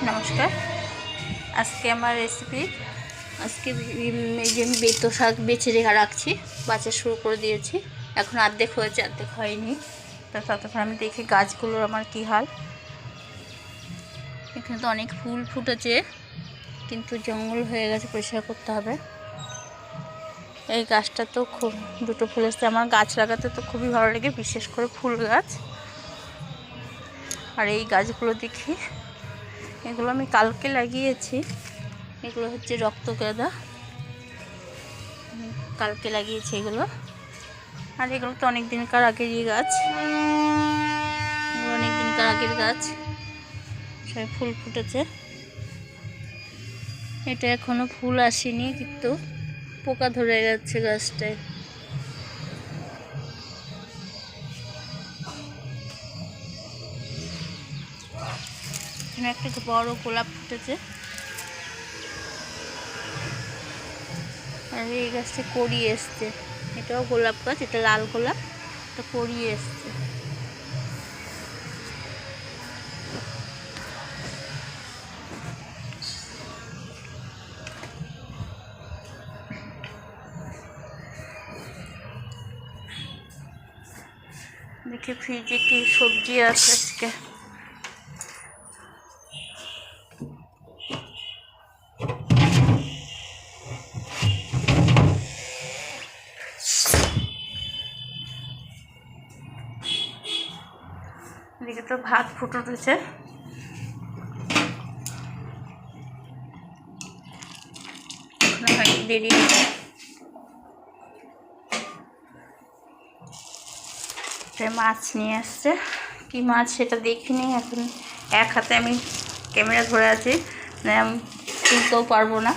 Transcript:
নমস্কার। আজকে আমার রেসিপি এই যে আমি বেতো শাক বেছে রাখছি, বাছা শুরু করে দিয়েছি। এখন অর্ধেক হয়েছে, অর্ধেক হয়নি। তো ততক্ষণ আমি দেখি গাছগুলোর আমার কী হাল। এখানে তো অনেক ফুল ফুটেছে, কিন্তু জঙ্গল হয়ে গেছে, পরিষ্কার করতে হবে। এই গাছটা তো খুব দুটো ফুল এসছে। আমার গাছ লাগাতে তো খুবই ভালো লাগে, বিশেষ করে ফুল গাছ। আর এই গাছগুলো দেখি, এগুলো আমি কালকে লাগিয়েছি। এগুলো হচ্ছে রক্তগাঁদা, কালকে লাগিয়েছি এগুলো। আর এগুলো তো অনেক দিনকার আগেরই গাছ, এগুলো অনেক দিনকার আগের গাছ, সব ফুল ফুটেছে। এটা এখনো ফুল আসেনি, কিন্তু পোকা ধরে গেছে গাছটায়। এখানে একটা বড় গোলাপ ফুটেছে। আর এই গাছটা কড়ি এসছে, এটাও গোলাপ গাছ, এটা লাল গোলাপ, এটা কড়ি এসছে। দেখি ফ্রিজে কি সবজি আছে আজকে। এদিকে তো ভাত ফুটে উঠেছে। হয়তো দেরি হবে। মাছ নিয়ে আসছে, কি মাছ সেটা দেখিনি এখন। এক হাতে আমি ক্যামেরা ধরে আছি, তুলতেও পারবো না।